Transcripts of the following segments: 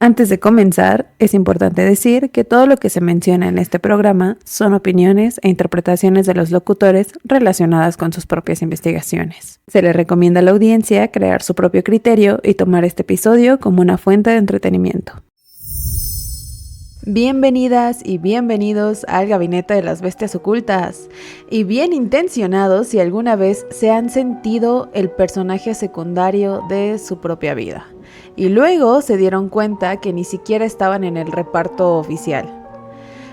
Antes de comenzar, es importante decir que todo lo que se menciona en este programa son opiniones e interpretaciones de los locutores relacionadas con sus propias investigaciones. Se le recomienda a la audiencia crear su propio criterio y tomar este episodio como una fuente de entretenimiento. Bienvenidas y bienvenidos al Gabinete de las Bestias Ocultas. Y bien intencionados si alguna vez se han sentido el personaje secundario de su propia vida. Y luego se dieron cuenta que ni siquiera estaban en el reparto oficial.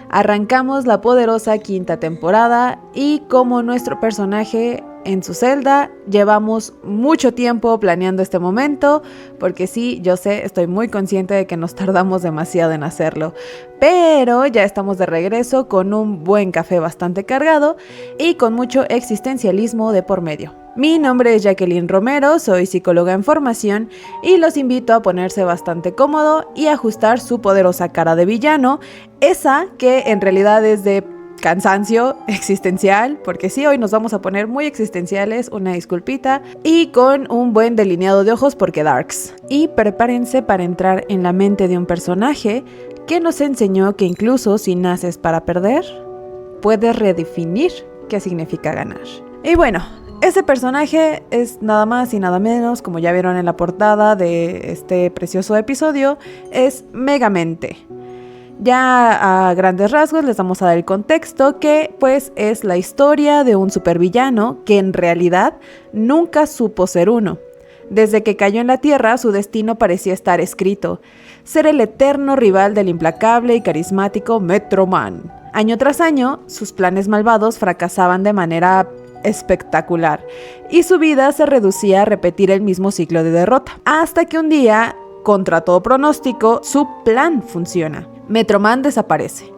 Arrancamos la poderosa quinta temporada y como nuestro personaje en su celda, llevamos mucho tiempo planeando este momento, porque sí, yo sé, estoy muy consciente de que nos tardamos demasiado en hacerlo, pero ya estamos de regreso con un buen café bastante cargado y con mucho existencialismo de por medio. Mi nombre es Jacqueline Romero, soy psicóloga en formación y los invito a ponerse bastante cómodo y ajustar su poderosa cara de villano, esa que en realidad es de cansancio existencial, porque sí, hoy nos vamos a poner muy existenciales, una disculpita, y con un buen delineado de ojos porque darks. Y prepárense para entrar en la mente de un personaje que nos enseñó que incluso si naces para perder, puedes redefinir qué significa ganar. Y bueno, ese personaje es nada más y nada menos, como ya vieron en la portada de este precioso episodio, es Megamente. Ya a grandes rasgos les vamos a dar el contexto, que pues es la historia de un supervillano que en realidad nunca supo ser uno. Desde que cayó en la Tierra, su destino parecía estar escrito: ser el eterno rival del implacable y carismático Metro Man. Año tras año, sus planes malvados fracasaban de manera espectacular y su vida se reducía a repetir el mismo ciclo de derrota. Hasta que un día, contra todo pronóstico, su plan funciona. Metro Man desaparece.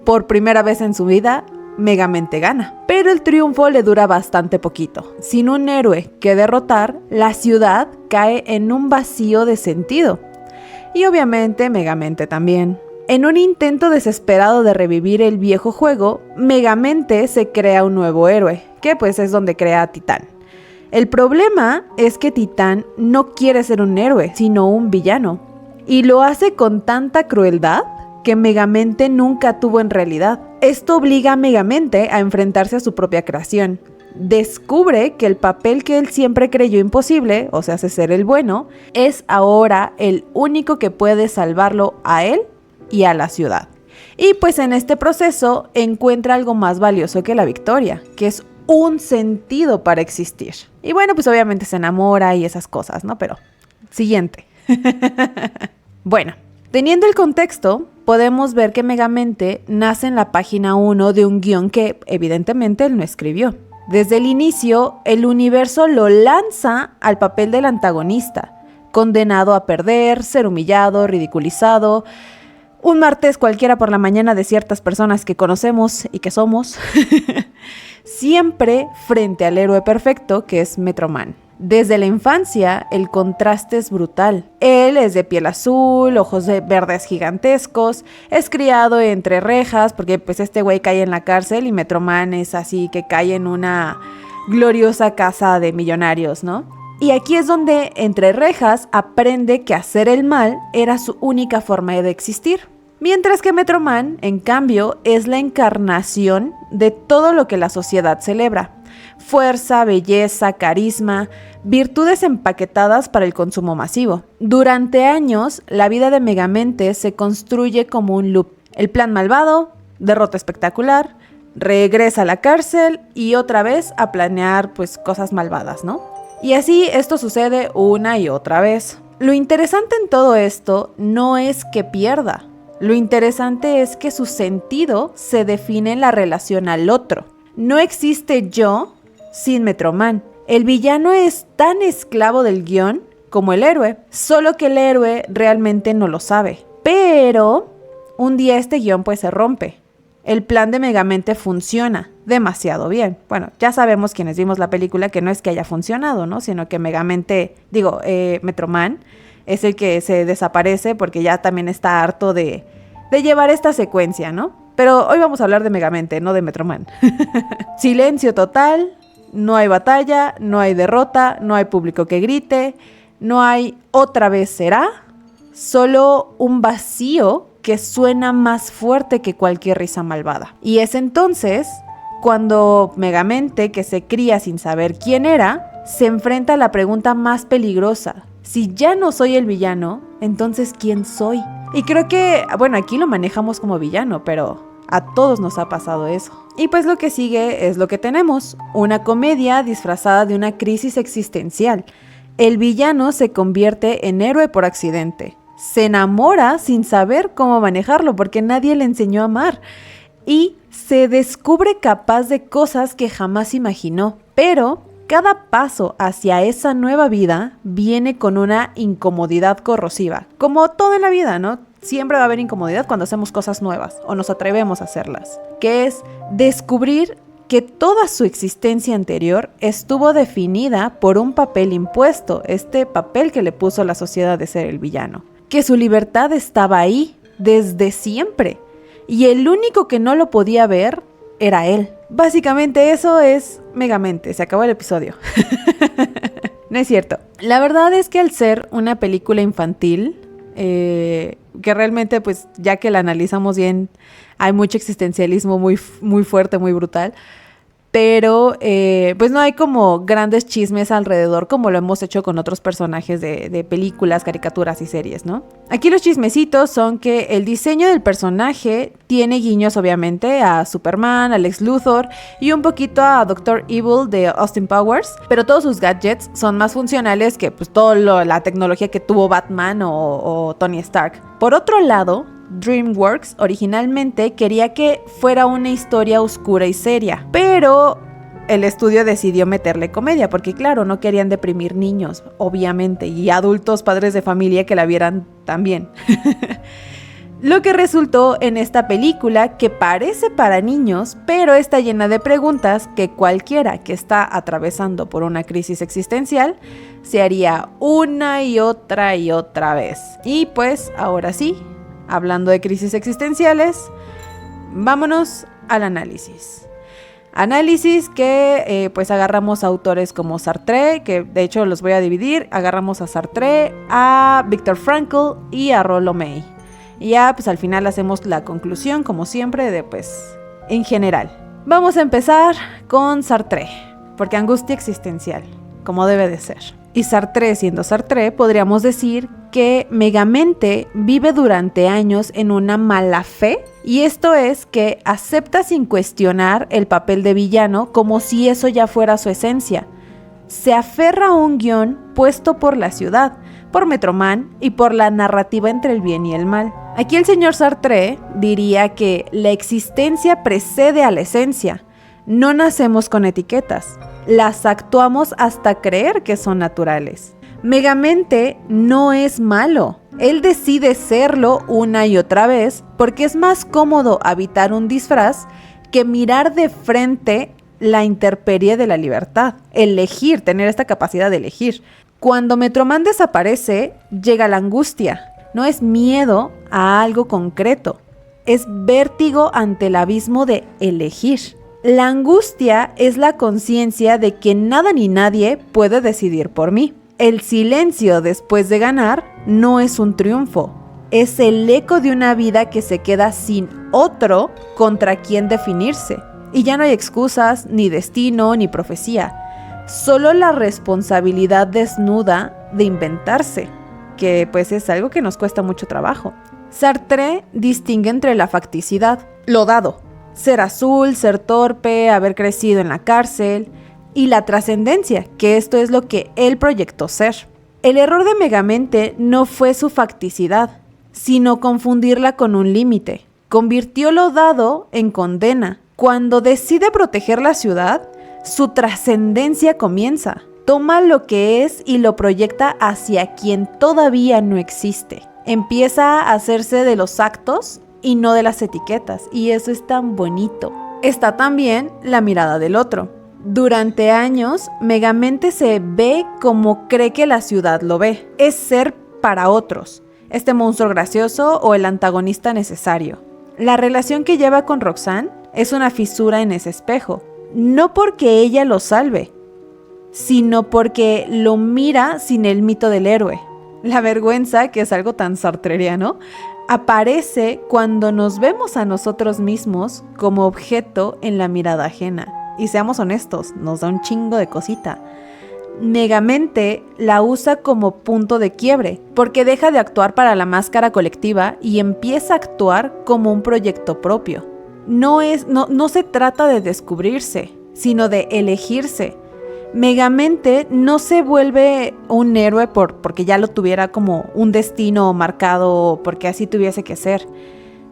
Por primera vez en su vida, Megamente gana. Pero el triunfo le dura bastante poquito. Sin un héroe que derrotar, la ciudad cae en un vacío de sentido. Y obviamente Megamente también. En un intento desesperado de revivir el viejo juego, Megamente se crea un nuevo héroe, que pues es donde crea a Titán. El problema es que Titán no quiere ser un héroe, sino un villano. Y lo hace con tanta crueldad que Megamente nunca tuvo en realidad. Esto obliga a Megamente a enfrentarse a su propia creación. Descubre que el papel que él siempre creyó imposible, o sea, ser el bueno, es ahora el único que puede salvarlo a él y a la ciudad. Y pues en este proceso encuentra algo más valioso que la victoria, que es un sentido para existir. Y bueno, pues obviamente se enamora y esas cosas, ¿no? Pero, siguiente. Bueno, teniendo el contexto, podemos ver que Megamente nace en la página 1 de un guión que evidentemente él no escribió. Desde el inicio, el universo lo lanza al papel del antagonista, condenado a perder, ser humillado, ridiculizado, un martes cualquiera por la mañana de ciertas personas que conocemos y que somos, siempre frente al héroe perfecto que es Metro Man. Desde la infancia, el contraste es brutal. Él es de piel azul, ojos verdes gigantescos, es criado entre rejas, porque pues este güey cae en la cárcel y Metro Man es así que cae en una gloriosa casa de millonarios, ¿no? Y aquí es donde, entre rejas, aprende que hacer el mal era su única forma de existir. Mientras que Metro Man, en cambio, es la encarnación de todo lo que la sociedad celebra. Fuerza, belleza, carisma, virtudes empaquetadas para el consumo masivo. Durante años, la vida de Megamente se construye como un loop. El plan malvado, derrota espectacular, regresa a la cárcel y otra vez a planear pues cosas malvadas, ¿no? Y así esto sucede una y otra vez. Lo interesante en todo esto no es que pierda. Lo interesante es que su sentido se define en la relación al otro. No existe yo sin Metro Man. El villano es tan esclavo del guión como el héroe, solo que el héroe realmente no lo sabe. Pero un día este guión pues se rompe. El plan de Megamente funciona demasiado bien. Bueno, ya sabemos quienes vimos la película que no es que haya funcionado, ¿no? Sino que Metro Man es el que se desaparece porque ya también está harto de llevar esta secuencia, ¿no? Pero hoy vamos a hablar de Megamente, no de Metro Man. Silencio total, no hay batalla, no hay derrota, no hay público que grite, no hay otra vez será, solo un vacío que suena más fuerte que cualquier risa malvada. Y es entonces cuando Megamente, que se cría sin saber quién era, se enfrenta a la pregunta más peligrosa. Si ya no soy el villano, entonces ¿quién soy? Y creo que, bueno, aquí lo manejamos como villano, pero a todos nos ha pasado eso. Y pues lo que sigue es lo que tenemos, una comedia disfrazada de una crisis existencial. El villano se convierte en héroe por accidente. Se enamora sin saber cómo manejarlo porque nadie le enseñó a amar. Y se descubre capaz de cosas que jamás imaginó. Pero cada paso hacia esa nueva vida viene con una incomodidad corrosiva. Como todo en la vida, ¿no? Siempre va a haber incomodidad cuando hacemos cosas nuevas o nos atrevemos a hacerlas. Que es descubrir que toda su existencia anterior estuvo definida por un papel impuesto, este papel que le puso la sociedad de ser el villano. Que su libertad estaba ahí desde siempre y el único que no lo podía ver era él. Básicamente eso es Megamente, se acabó el episodio. No es cierto. La verdad es que al ser una película infantil, que realmente pues ya que la analizamos bien, hay mucho existencialismo muy fuerte, muy brutal. Pero pues no hay como grandes chismes alrededor como lo hemos hecho con otros personajes de películas, caricaturas y series, ¿no? Aquí los chismecitos son que el diseño del personaje tiene guiños obviamente a Superman, a Lex Luthor y un poquito a Dr. Evil de Austin Powers, pero todos sus gadgets son más funcionales que pues toda la tecnología que tuvo Batman o Tony Stark. Por otro lado, DreamWorks originalmente quería que fuera una historia oscura y seria, pero el estudio decidió meterle comedia porque claro, no querían deprimir niños, obviamente, y adultos, padres de familia que la vieran también. Lo que resultó en esta película que parece para niños, pero está llena de preguntas que cualquiera que está atravesando por una crisis existencial se haría una y otra vez. Y pues ahora sí, hablando de crisis existenciales, vámonos al análisis. Análisis que pues agarramos a autores como Sartre, que de hecho los voy a dividir. Agarramos a Sartre, a Viktor Frankl y a Rollo May. Y ya pues al final hacemos la conclusión como siempre de pues en general. Vamos a empezar con Sartre, porque angustia existencial, como debe de ser. Y Sartre, siendo Sartre, podríamos decir que Megamente vive durante años en una mala fe, y esto es que acepta sin cuestionar el papel de villano como si eso ya fuera su esencia. Se aferra a un guión puesto por la ciudad, por Metroman y por la narrativa entre el bien y el mal. Aquí el señor Sartre diría que la existencia precede a la esencia. No nacemos con etiquetas, las actuamos hasta creer que son naturales. Megamente no es malo, él decide serlo una y otra vez porque es más cómodo habitar un disfraz que mirar de frente la intemperie de la libertad, elegir, tener esta capacidad de elegir. Cuando Metroman desaparece, llega la angustia, no es miedo a algo concreto, es vértigo ante el abismo de elegir. La angustia es la conciencia de que nada ni nadie puede decidir por mí. El silencio después de ganar no es un triunfo, es el eco de una vida que se queda sin otro contra quien definirse. Y ya no hay excusas, ni destino, ni profecía, solo la responsabilidad desnuda de inventarse, que pues es algo que nos cuesta mucho trabajo. Sartre distingue entre la facticidad, lo dado, ser azul, ser torpe, haber crecido en la cárcel, y la trascendencia, que esto es lo que él proyectó ser. El error de Megamente no fue su facticidad, sino confundirla con un límite. Convirtió lo dado en condena. Cuando decide proteger la ciudad, su trascendencia comienza. Toma lo que es y lo proyecta hacia quien todavía no existe. Empieza a hacerse de los actos y no de las etiquetas, y eso es tan bonito. Está también la mirada del otro. Durante años, Megamente se ve como cree que la ciudad lo ve. Es ser para otros, este monstruo gracioso o el antagonista necesario. La relación que lleva con Roxanne es una fisura en ese espejo, no porque ella lo salve, sino porque lo mira sin el mito del héroe. La vergüenza, que es algo tan sartreriano, aparece cuando nos vemos a nosotros mismos como objeto en la mirada ajena. Y seamos honestos, nos da un chingo de cosita. Megamente la usa como punto de quiebre, porque deja de actuar para la máscara colectiva y empieza a actuar como un proyecto propio. No se trata de descubrirse, sino de elegirse. Megamente no se vuelve un héroe porque ya lo tuviera como un destino marcado, porque así tuviese que ser,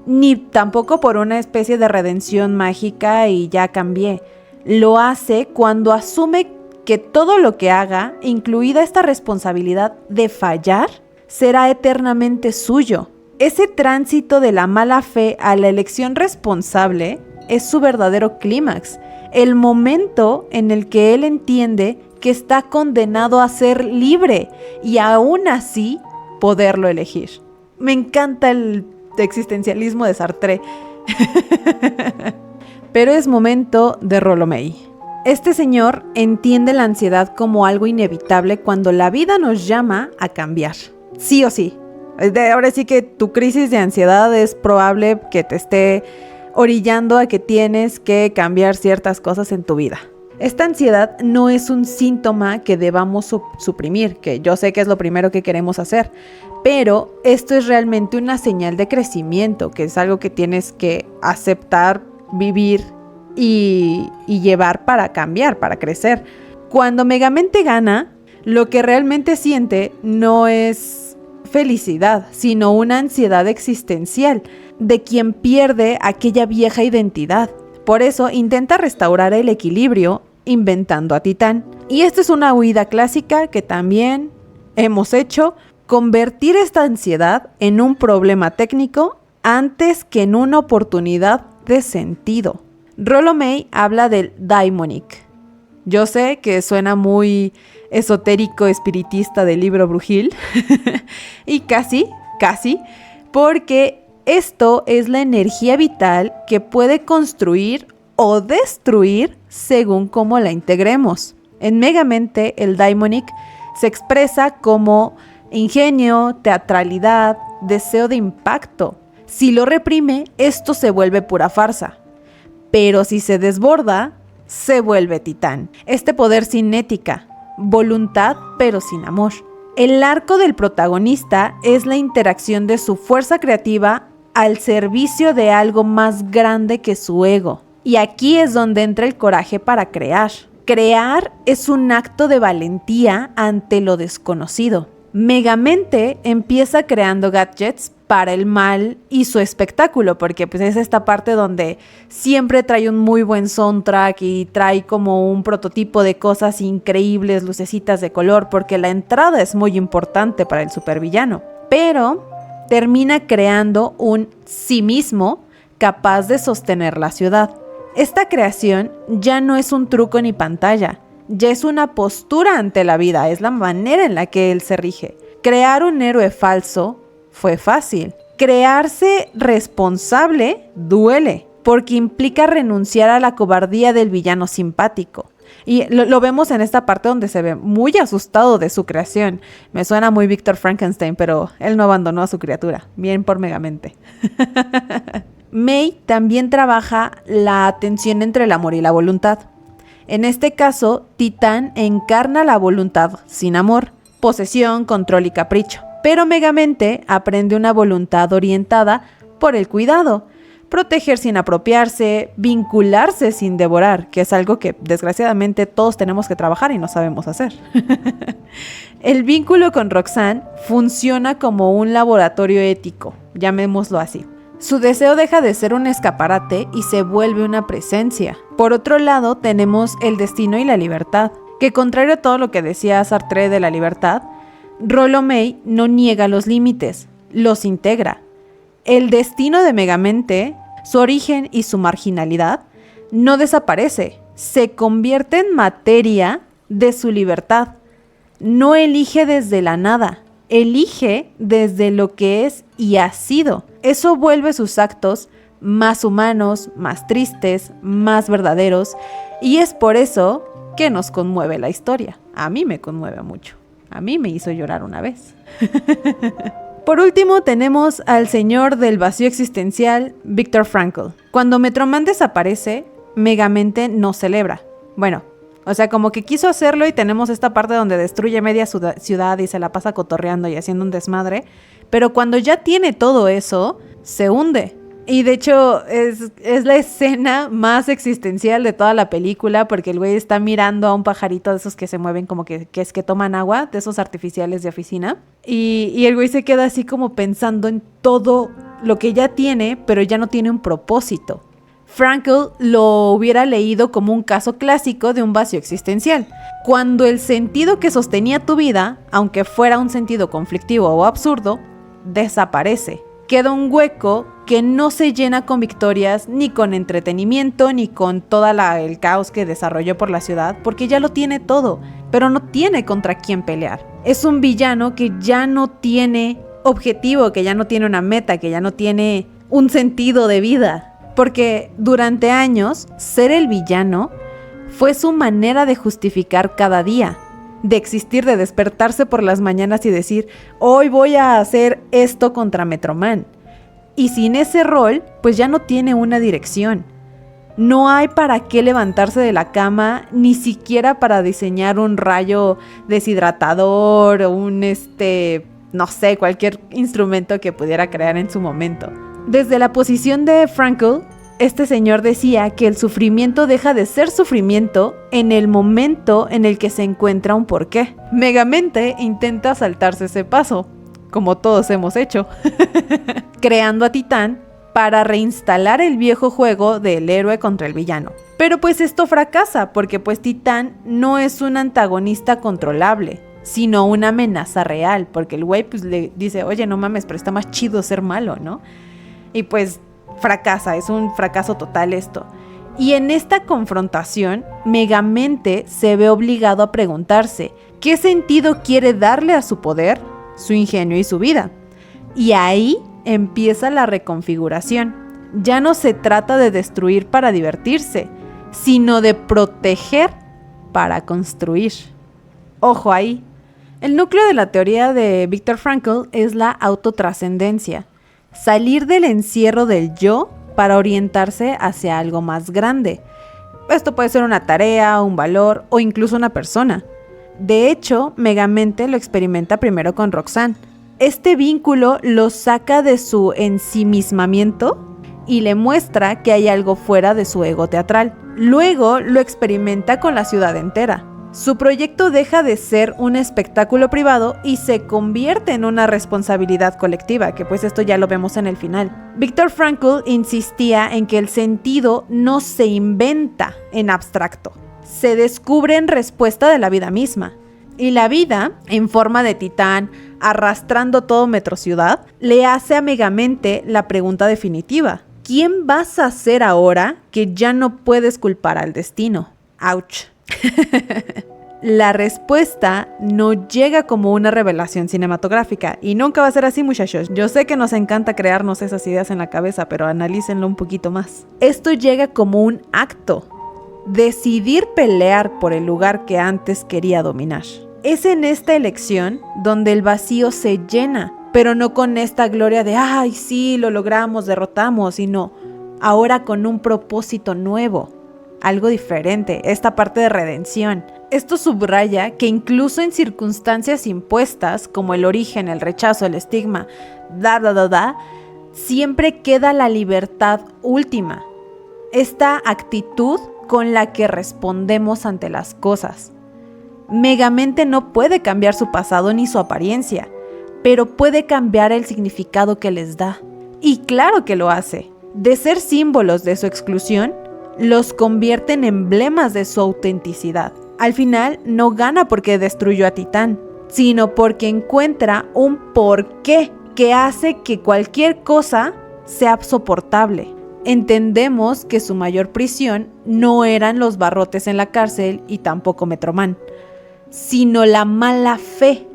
ni tampoco por una especie de redención mágica y ya cambié. Lo hace cuando asume que todo lo que haga, incluida esta responsabilidad de fallar, será eternamente suyo. Ese tránsito de la mala fe a la elección responsable es su verdadero clímax, el momento en el que él entiende que está condenado a ser libre y aún así poderlo elegir. Me encanta el existencialismo de Sartre. Pero es momento de Rollo May. Este señor entiende la ansiedad como algo inevitable cuando la vida nos llama a cambiar. Sí o sí. Ahora sí que tu crisis de ansiedad es probable que te esté orillando a que tienes que cambiar ciertas cosas en tu vida. Esta ansiedad no es un síntoma que debamos suprimir, que yo sé que es lo primero que queremos hacer, pero esto es realmente una señal de crecimiento, que es algo que tienes que aceptar, vivir y llevar para cambiar, para crecer. Cuando Megamente gana, lo que realmente siente no es felicidad, sino una ansiedad existencial de quien pierde aquella vieja identidad. Por eso intenta restaurar el equilibrio inventando a Titán. Y esta es una huida clásica que también hemos hecho, convertir esta ansiedad en un problema técnico antes que en una oportunidad de sentido. Rollo May habla del daimonic. Yo sé que suena muy esotérico, espiritista del libro Brujil, y casi, porque esto es la energía vital que puede construir o destruir según cómo la integremos. En Megamente, el daimonic se expresa como ingenio, teatralidad, deseo de impacto. Si lo reprime, esto se vuelve pura farsa. Pero si se desborda, se vuelve Titán. Este poder sin ética, voluntad pero sin amor. El arco del protagonista es la interacción de su fuerza creativa al servicio de algo más grande que su ego. Y aquí es donde entra el coraje para crear. Crear es un acto de valentía ante lo desconocido. Megamente empieza creando gadgets para el mal y su espectáculo, porque pues es esta parte donde siempre trae un muy buen soundtrack y trae como un prototipo de cosas increíbles, lucecitas de color, porque la entrada es muy importante para el supervillano. Pero termina creando un sí mismo capaz de sostener la ciudad. Esta creación ya no es un truco ni pantalla, ya es una postura ante la vida, es la manera en la que él se rige. Crear un héroe falso fue fácil. Crearse responsable duele, porque implica renunciar a la cobardía del villano simpático. Y lo vemos en esta parte donde se ve muy asustado de su creación. Me suena muy Víctor Frankenstein, pero él no abandonó a su criatura. Bien por Megamente. May también trabaja la tensión entre el amor y la voluntad. En este caso, Titán encarna la voluntad sin amor, posesión, control y capricho. Pero Megamente aprende una voluntad orientada por el cuidado, proteger sin apropiarse, vincularse sin devorar, que es algo que desgraciadamente todos tenemos que trabajar y no sabemos hacer. El vínculo con Roxanne funciona como un laboratorio ético, llamémoslo así. Su deseo deja de ser un escaparate y se vuelve una presencia. Por otro lado, tenemos el destino y la libertad, que contrario a todo lo que decía Sartre de la libertad, Rollo May no niega los límites, los integra. El destino de Megamente, su origen y su marginalidad, no desaparece, se convierte en materia de su libertad. No elige desde la nada, elige desde lo que es y ha sido. Eso vuelve sus actos más humanos, más tristes, más verdaderos, y es por eso que nos conmueve la historia. A mí me conmueve mucho. A mí me hizo llorar una vez. Por último, tenemos al señor del vacío existencial, Viktor Frankl. Cuando Metro Man desaparece, Megamente no celebra. Bueno, o sea, como que quiso hacerlo y tenemos esta parte donde destruye media ciudad y se la pasa cotorreando y haciendo un desmadre. Pero cuando ya tiene todo eso, se hunde. Y de hecho es la escena más existencial de toda la película, porque el güey está mirando a un pajarito de esos que se mueven como que toman agua, de esos artificiales de oficina. Y el güey se queda así como pensando en todo lo que ya tiene, pero ya no tiene un propósito. Frankl lo hubiera leído como un caso clásico de un vacío existencial. Cuando el sentido que sostenía tu vida, aunque fuera un sentido conflictivo o absurdo, desaparece. Queda un hueco que no se llena con victorias, ni con entretenimiento, ni con todo el caos que desarrolló por la ciudad, porque ya lo tiene todo, pero no tiene contra quién pelear. Es un villano que ya no tiene objetivo, que ya no tiene una meta, que ya no tiene un sentido de vida, porque durante años ser el villano fue su manera de justificar cada día, de existir, de despertarse por las mañanas y decir, hoy voy a hacer esto contra Metro Man. Y sin ese rol, pues ya no tiene una dirección. No hay para qué levantarse de la cama, ni siquiera para diseñar un rayo deshidratador o no sé, cualquier instrumento que pudiera crear en su momento. Desde la posición de Frankl, este señor decía que el sufrimiento deja de ser sufrimiento en el momento en el que se encuentra un porqué. Megamente intenta saltarse ese paso, como todos hemos hecho, creando a Titán para reinstalar el viejo juego del héroe contra el villano. Pero pues esto fracasa, porque pues Titán no es un antagonista controlable, sino una amenaza real, porque el güey pues le dice, oye, no mames, pero está más chido ser malo, ¿no? Y pues fracasa, es un fracaso total esto. Y en esta confrontación, Megamente se ve obligado a preguntarse qué sentido quiere darle a su poder, su ingenio y su vida. Y ahí empieza la reconfiguración. Ya no se trata de destruir para divertirse, sino de proteger para construir. Ojo ahí. El núcleo de la teoría de Viktor Frankl es la autotrascendencia. Salir del encierro del yo para orientarse hacia algo más grande. Esto puede ser una tarea, un valor o incluso una persona. De hecho, Megamente lo experimenta primero con Roxanne. Este vínculo lo saca de su ensimismamiento y le muestra que hay algo fuera de su ego teatral. Luego lo experimenta con la ciudad entera. Su proyecto deja de ser un espectáculo privado y se convierte en una responsabilidad colectiva, que pues esto ya lo vemos en el final. Viktor Frankl insistía en que el sentido no se inventa en abstracto, se descubre en respuesta de la vida misma. Y la vida, en forma de Titán, arrastrando todo Metro Ciudad, le hace a Megamente la pregunta definitiva. ¿Quién vas a ser ahora que ya no puedes culpar al destino? ¡Auch! La respuesta no llega como una revelación cinematográfica y nunca va a ser así, muchachos. Yo sé que nos encanta crearnos esas ideas en la cabeza, pero analícenlo un poquito más. Esto llega como un acto. Decidir pelear por el lugar que antes quería dominar. Es en esta elección donde el vacío se llena, pero no con esta gloria de ¡ay, sí, lo logramos, derrotamos! Sino ahora con un propósito nuevo. Algo diferente, esta parte de redención. Esto subraya que incluso en circunstancias impuestas, como el origen, el rechazo, el estigma, siempre queda la libertad última. Esta actitud con la que respondemos ante las cosas. Megamente no puede cambiar su pasado ni su apariencia, pero puede cambiar el significado que les da. Y claro que lo hace. De ser símbolos de su exclusión, los convierte en emblemas de su autenticidad. Al final, no gana porque destruyó a Titán, sino porque encuentra un porqué que hace que cualquier cosa sea soportable. Entendemos que su mayor prisión no eran los barrotes en la cárcel y tampoco Metro Man, sino la mala fe.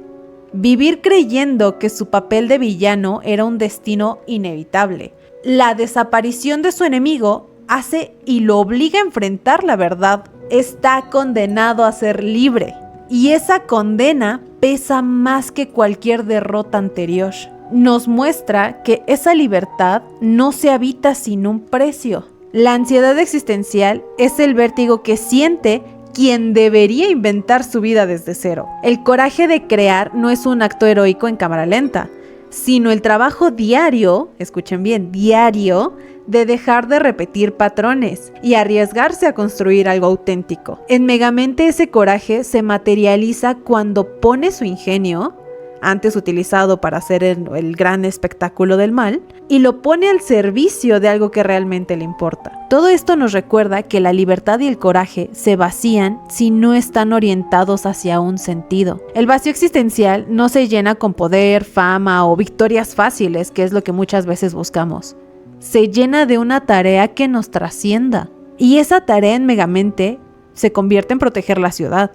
Vivir creyendo que su papel de villano era un destino inevitable. La desaparición de su enemigo hace y lo obliga a enfrentar la verdad. Está condenado a ser libre. Y esa condena pesa más que cualquier derrota anterior. Nos muestra que esa libertad no se habita sin un precio. La ansiedad existencial es el vértigo que siente quien debería inventar su vida desde cero. El coraje de crear no es un acto heroico en cámara lenta, sino el trabajo diario, escuchen bien, diario, de dejar de repetir patrones y arriesgarse a construir algo auténtico. En Megamente ese coraje se materializa cuando pone su ingenio, antes utilizado para hacer el gran espectáculo del mal, y lo pone al servicio de algo que realmente le importa. Todo esto nos recuerda que la libertad y el coraje se vacían si no están orientados hacia un sentido. El vacío existencial no se llena con poder, fama o victorias fáciles, que es lo que muchas veces buscamos. Se llena de una tarea que nos trascienda. Y esa tarea en Megamente se convierte en proteger la ciudad.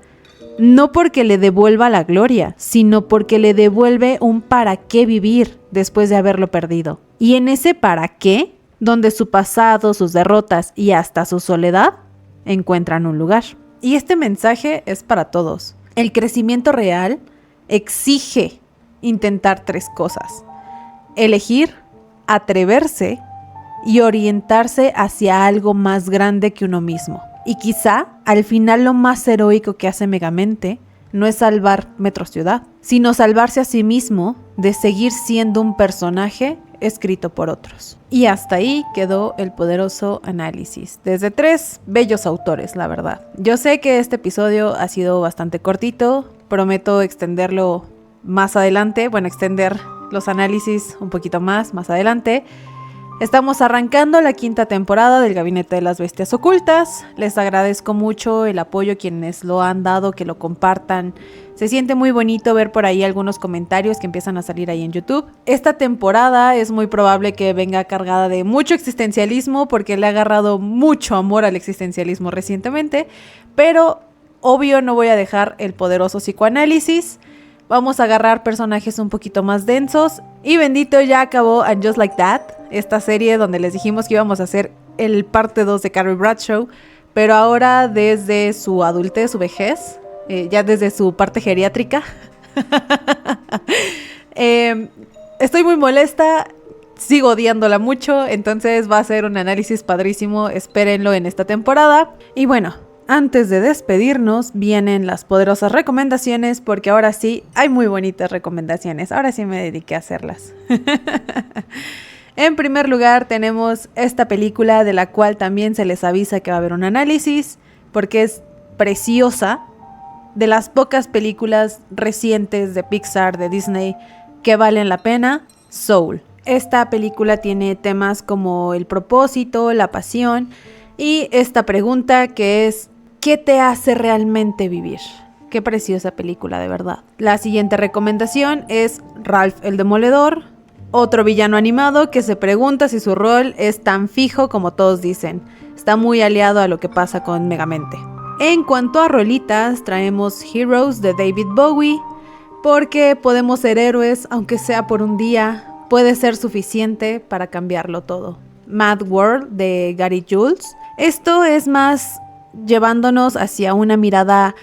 No porque le devuelva la gloria, sino porque le devuelve un para qué vivir después de haberlo perdido. Y en ese para qué, donde su pasado, sus derrotas y hasta su soledad encuentran un lugar. Y este mensaje es para todos. El crecimiento real exige intentar 3 cosas: elegir, atreverse y orientarse hacia algo más grande que uno mismo. Y quizá, al final, lo más heroico que hace Megamente no es salvar Metro Ciudad, sino salvarse a sí mismo de seguir siendo un personaje escrito por otros. Y hasta ahí quedó el poderoso análisis, desde 3 bellos autores, la verdad. Yo sé que este episodio ha sido bastante cortito, prometo extenderlo más adelante, extender los análisis un poquito más adelante. Estamos arrancando la 5ª temporada del Gabinete de las Bestias Ocultas. Les agradezco mucho el apoyo a quienes lo han dado, que lo compartan. Se siente muy bonito ver por ahí algunos comentarios que empiezan a salir ahí en YouTube. Esta temporada es muy probable que venga cargada de mucho existencialismo, porque le he agarrado mucho amor al existencialismo recientemente, pero obvio no voy a dejar el poderoso psicoanálisis. Vamos a agarrar personajes un poquito más densos. Y bendito, ya acabó And Just Like That, esta serie donde les dijimos que íbamos a hacer el parte 2 de Carrie Bradshaw, pero ahora desde su adultez, su vejez, ya desde su parte geriátrica. Estoy muy molesta, sigo odiándola mucho, entonces va a ser un análisis padrísimo, espérenlo en esta temporada. Y bueno, antes de despedirnos, vienen las poderosas recomendaciones, porque ahora sí hay muy bonitas recomendaciones. Ahora sí me dediqué a hacerlas. En primer lugar, tenemos esta película de la cual también se les avisa que va a haber un análisis, porque es preciosa. De las pocas películas recientes de Pixar, de Disney, que valen la pena, Soul. Esta película tiene temas como el propósito, la pasión y esta pregunta que es: ¿qué te hace realmente vivir? Qué preciosa película, de verdad. La siguiente recomendación es Ralph el Demoledor, otro villano animado que se pregunta si su rol es tan fijo como todos dicen. Está muy aliado a lo que pasa con Megamente. En cuanto a rolitas, traemos Heroes de David Bowie, porque podemos ser héroes, aunque sea por un día, puede ser suficiente para cambiarlo todo. Mad World de Gary Jules. Esto es más llevándonos hacia una mirada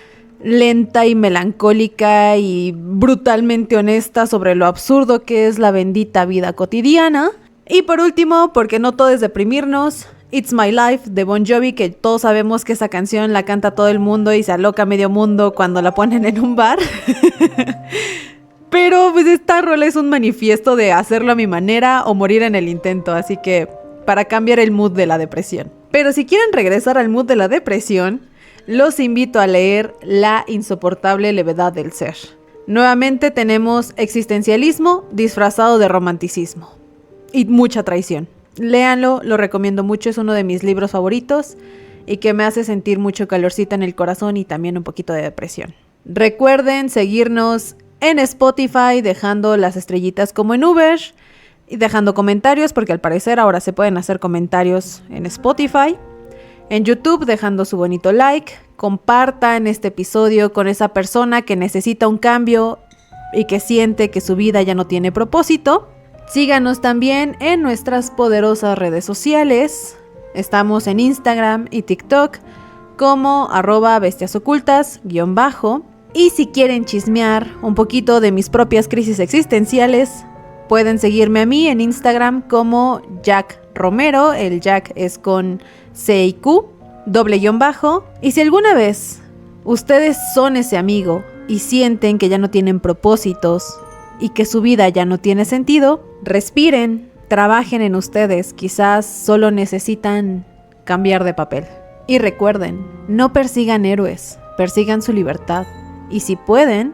lenta y melancólica y brutalmente honesta sobre lo absurdo que es la bendita vida cotidiana. Y por último, porque no todo es deprimirnos, It's My Life de Bon Jovi, que todos sabemos que esa canción la canta todo el mundo y se aloca medio mundo cuando la ponen en un bar. Pero pues esta rola es un manifiesto de hacerlo a mi manera o morir en el intento, así que para cambiar el mood de la depresión. Pero si quieren regresar al mood de la depresión, los invito a leer La insoportable levedad del ser. Nuevamente tenemos existencialismo disfrazado de romanticismo y mucha traición. Léanlo, lo recomiendo mucho, es uno de mis libros favoritos y que me hace sentir mucho calorcito en el corazón y también un poquito de depresión. Recuerden seguirnos en Spotify dejando las estrellitas como en Uber y dejando comentarios, porque al parecer ahora se pueden hacer comentarios en Spotify. En YouTube dejando su bonito like, compartan este episodio con esa persona que necesita un cambio y que siente que su vida ya no tiene propósito. Síganos también en nuestras poderosas redes sociales. Estamos en Instagram y TikTok como @bestiasocultas_. Y si quieren chismear un poquito de mis propias crisis existenciales, pueden seguirme a mí en Instagram como Jack Romero. El Jack es con C y Q, _. Y si alguna vez ustedes son ese amigo y sienten que ya no tienen propósitos y que su vida ya no tiene sentido, respiren, trabajen en ustedes. Quizás solo necesitan cambiar de papel. Y recuerden, no persigan héroes, persigan su libertad. Y si pueden,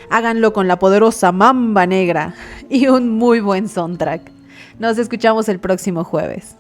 háganlo con la poderosa Mamba Negra y un muy buen soundtrack. Nos escuchamos el próximo jueves.